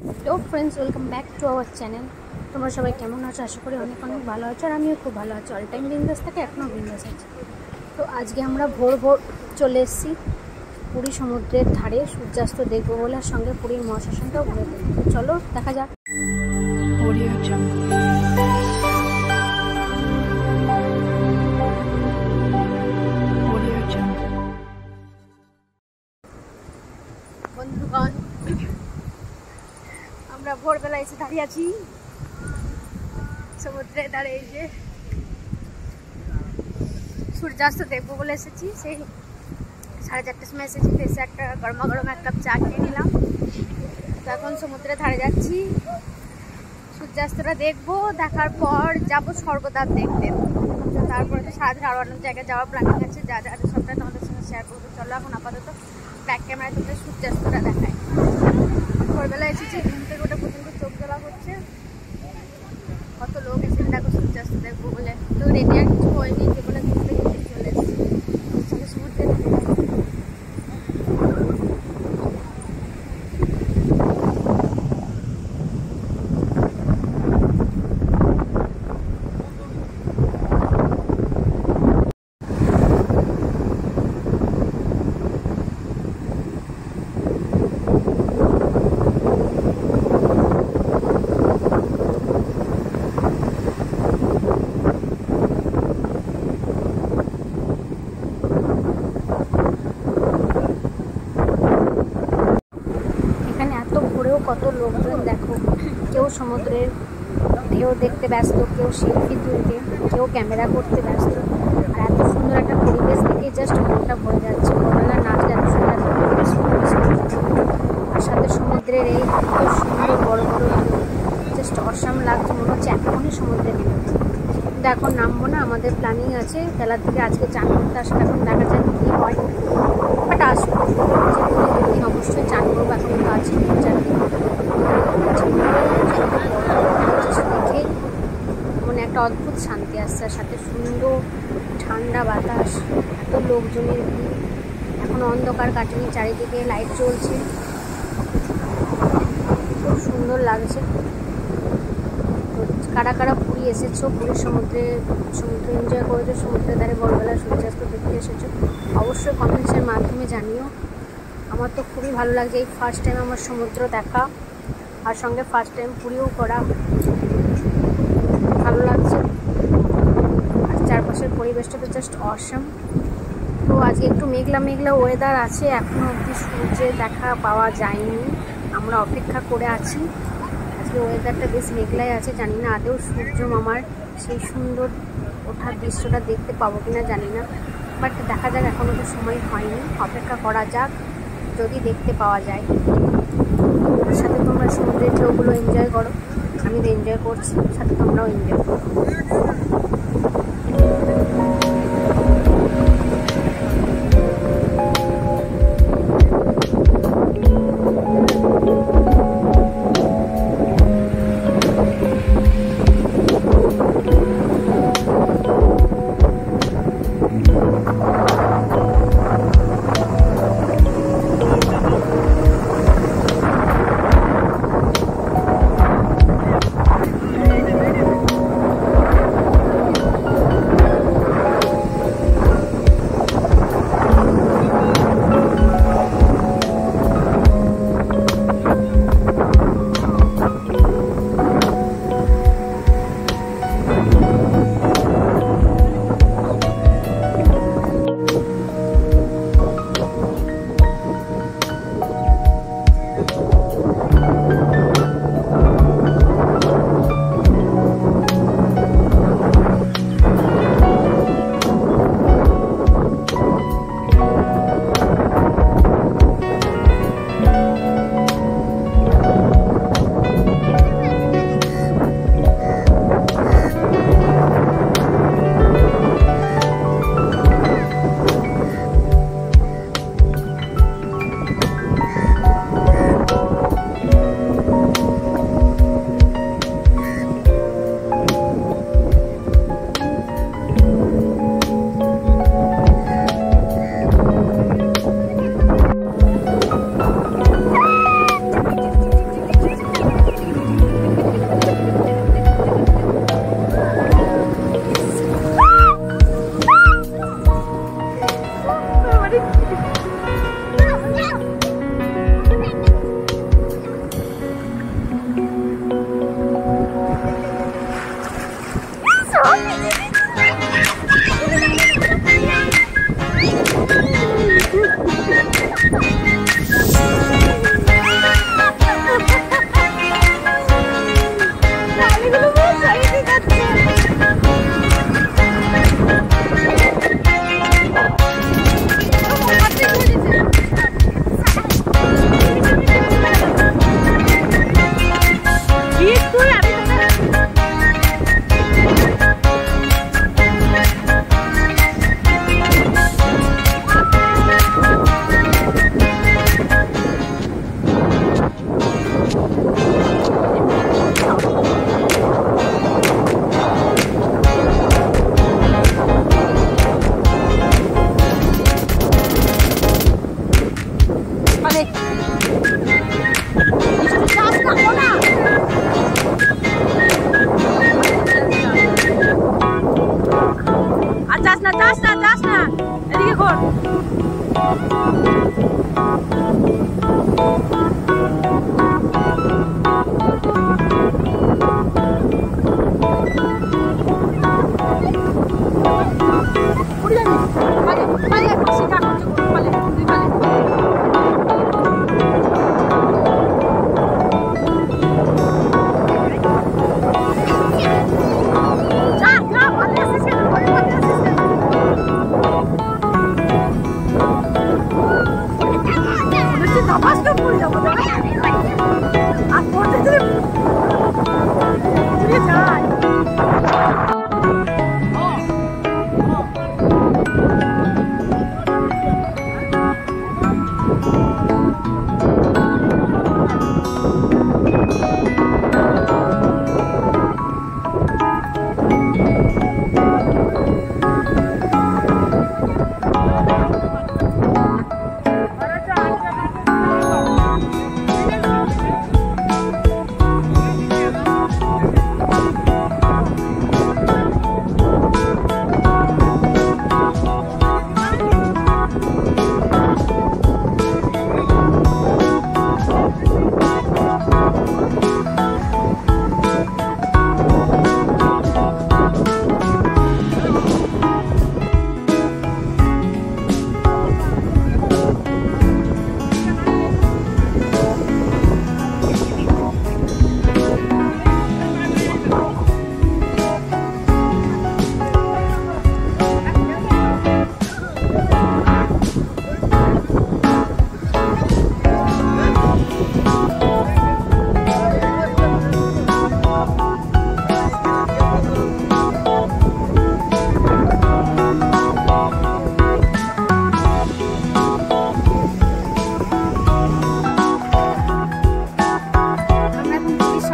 Hello friends, welcome back to our channel. তোমরা সবাই কেমন আছো? আশা করি অনেক অনেক ভালো আছো, আর আমিও খুব ভালো আছি। অল টাইম বিন্দাস থাকে, এখনও বিন্দাস আছি। তো আজকে আমরা ভোর ভোর চলে এসেছি পুরী সমুদ্রের ধারে সূর্যাস্ত দেখবো বলে, আর সঙ্গে পুরীর মহাশ্মশানটাও ঘুরে দেখবো। চলো দেখা যাক। বন্ধুগণ, আমরা ভোরবেলা এসে দাঁড়িয়ে আছি সমুদ্রের ধারে। এই যে সূর্যাস্ত দেখবো বলে এসেছি, সেই 4:30টার সময় এসেছি। এসে একটা গরমা গরম এক কাপ চা খেয়ে নিলাম। তো এখন সমুদ্রের ধারে যাচ্ছি, সূর্যাস্তটা দেখবো। দেখার পর যাবো স্বর্গদ্বার দেখতে। তারপরে তো সারাদিন আরও অনেক জায়গায় যাওয়ার প্ল্যানিং আছে, যা যা সবটাই তোমাদের সঙ্গে শেয়ার করবো। চলো এখন আপাতত ব্যাক ক্যামেরায় তোমাদের সূর্যাস্তটা দেখায়। ভোরবেলা এসেছি, ঘুম থেকে ওটা পর্যন্ত চোখ জ্বলা করছে। কত লোক এসে দেখো সূর্যাস্ত দেখবো বলে। তো রেডি আর কিছু হয়নি, যে বলে ঘুম থেকে চলে এসেছি। সমুদ্রে কত লোকজন দেখো, কেউ সমুদ্রের ঢেউ দেখতে ব্যস্ত, কেউ সেলফি তুলতে, কেউ ক্যামেরা করতে ব্যস্ত। আর এত সুন্দর একটা পরিবেশ দেখে জাস্ট মনটা ভরে যাচ্ছে। ভোরবেলা নাচ যাচ্ছে, আর সাথে সমুদ্রের এই এত সুন্দর বড় বড় জাস্ট অসাম লাগছে। মনে হচ্ছে এখনই সমুদ্রে নেমেছে, কিন্তু এখন নামবো না। আমাদের প্ল্যানিং আছে বেলার থেকে আজকে চান করতে আসলে। এখন দেখা যায় কী হয়, বাট আসবো দিন অবশ্যই চান করবো। এখন তো আছে 3-4 দিন। দেখে মনে একটা অদ্ভুত শান্তি আসছে, আর সাথে সুন্দর ঠান্ডা বাতাস, এত লোকজনের ভিড়। এখন অন্ধকার কাটেনি, চারিদিকে লাইট জ্বলছে, খুব সুন্দর লাগছে। তো কারা কারা পুরী এসেছো, পুরীর সমুদ্র এনজয় করেছো, সমুদ্রের ধারে ভোরবেলা সূর্যাস্ত দেখতে এসেছো, অবশ্যই কমেন্টসের মাধ্যমে জানিও। আমার তো খুবই ভালো লাগছে, এই ফার্স্ট টাইম আমার সমুদ্র দেখা, আর সঙ্গে ফার্স্ট টাইম পুরীও করা। ভালো লাগছে, আর চারপাশের পরিবেশটা তো জাস্ট অসাম। তো আজকে একটু মেঘলা মেঘলা ওয়েদার আছে, এখনও অবধি সূর্যের দেখা পাওয়া যায়নি, আমরা অপেক্ষা করে আছি। আজকে ওয়েদারটা বেশ মেঘলাই আছে, জানি না আদেও সূর্য মামার সেই সুন্দর ওঠার দৃশ্যটা দেখতে পাবো কিনা জানি না, বাট দেখা যাক। এখনও তো সময় হয়নি, অপেক্ষা করা যাক যদি দেখতে পাওয়া যায়। সাথে তোমরা সমুদ্রের ঢেউগুলো এনজয় করো, আমি তো এনজয় করছি, সাথে তোমরাও এনজয় করো।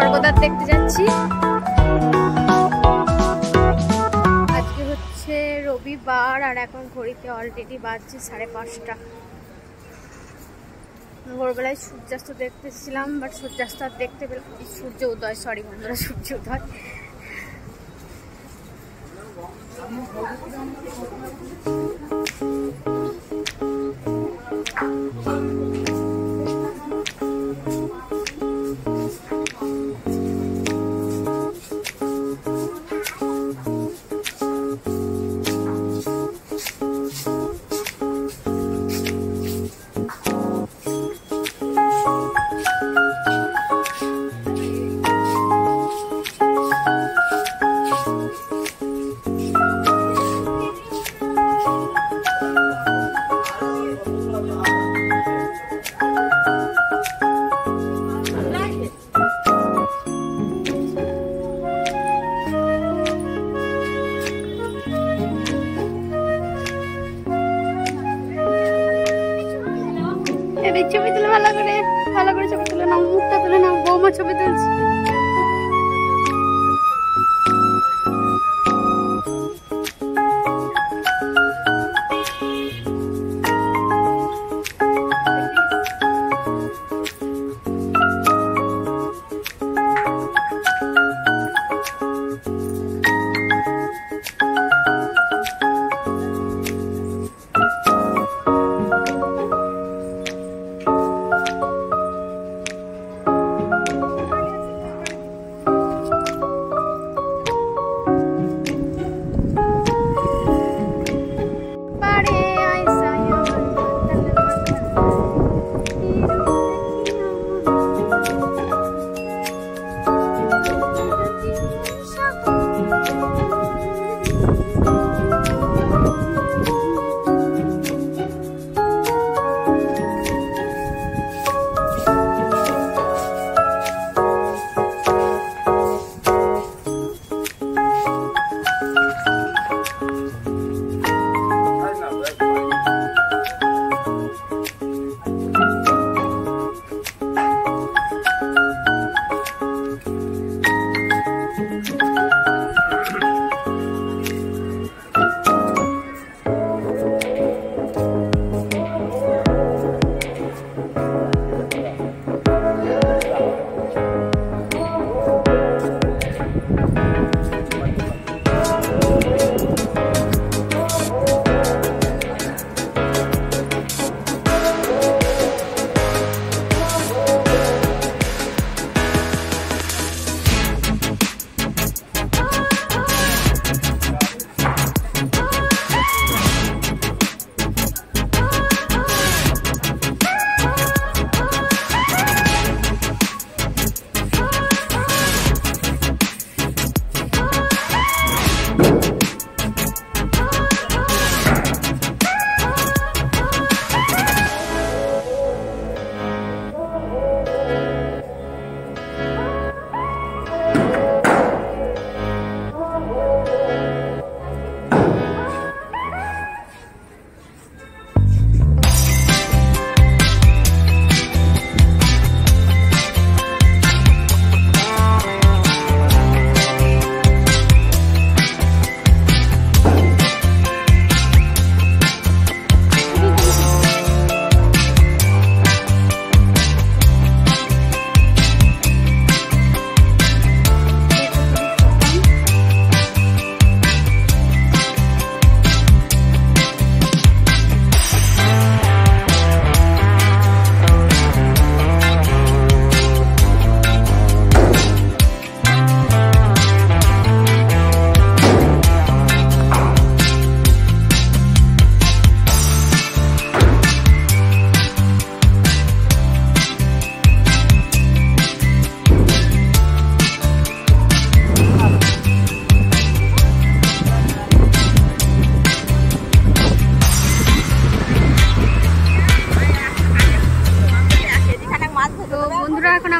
স্বর্গদ্বার দেখতে যাচ্ছি। আজকে হচ্ছে রবিবার আর এখন ঘড়িতে অলরেডি বাজছে 5:30। ভোরবেলায় সূর্যাস্ত দেখতেছিলাম, বাট সূর্যাস্ত আর দেখতে পেলাম, সূর্য উদয়, সরি বন্ধুরা, সূর্য উদয়। ছবি তুলে ভালো করে ছবি তুলে নাও, মুখটা তুলে নাও, বৌমা ছবি তুলছি।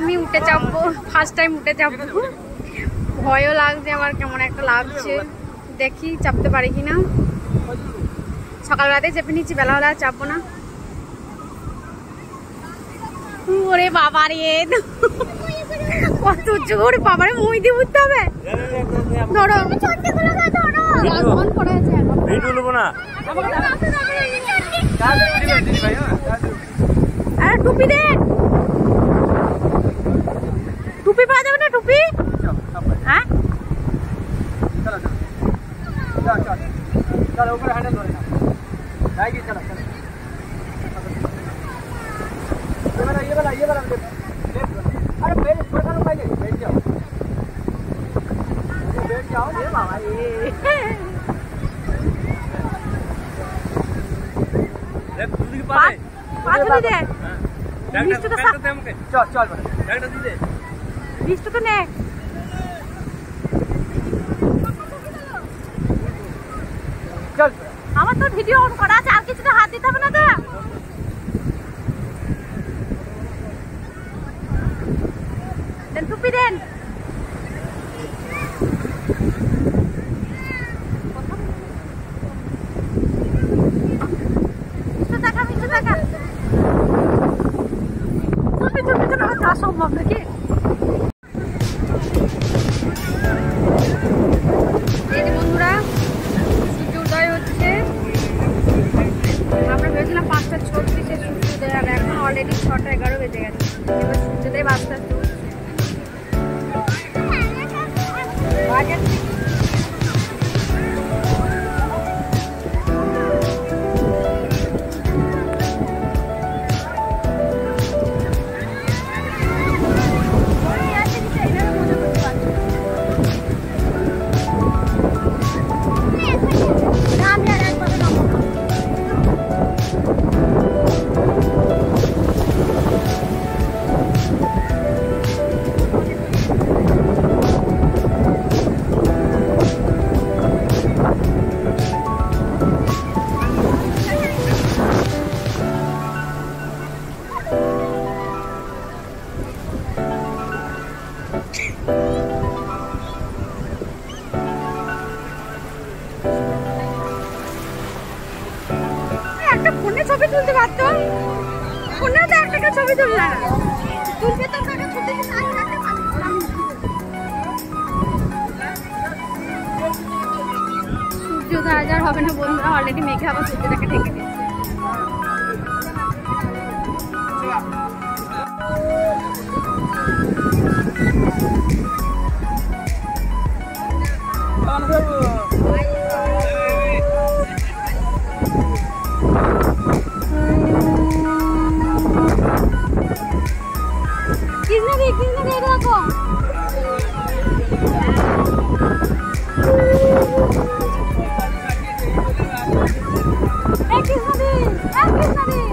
আমি উঠে চাপবো, ফার্স্ট টাইম উঠে চাপবো, ভয়ও লাগছে আমার, কেমন একটা লাগছে, দেখি চাপতে পারি কিনা। সকালবেলাতে চেপে নিচ্ছি, বেলাবেলা চাপবো না। ওরে বাবা রে কত জোর বাবারে মই দিয়ে উঠতে হবে। ধরো অন করে আছে ভিডিও নেব না। আরে টুপি দে, টুপি পাওয়া যাবে না? টুপি হ্যাঁ চলো চলো চলো চলো ऊपर हैंडल धरे ना जाएगी। चलो चलो ये वाला अरे बैठ थोड़ा सा पहले बैठ जाओ ये बाबा ये पाँच दे दे 20 টাকা चल चल डाक्टर दी दे 20 টাকা নে। चल আমার তো ভিডিও অন করা আছে, আর কিছুতে হাত দিতে হবে না তো। দেন টুপি দেন। সম্ভব নাকি? এই যে বন্ধুরা সূর্য উদয় হচ্ছে। আমরা ভেবেছিলাম 5:36 সূর্য উদয় হবে, এখন অলরেডি 6:11 বেজে গেছে। এবার সূর্যোদয় আস্তে আস্তে হচ্ছে। একটা ফোনে ছবি তুলতে পারতো, ফোনেও তো একটা ছবি তুললা না, তুলবে তো টাকা ছুটে গেছে। সূর্যোদয় আজ আর হবে না বন্ধুরা, অলরেডি মেঘে আবার সূর্যটাকে ঢেকে দিচ্ছে। किसने दे रखो किसने दी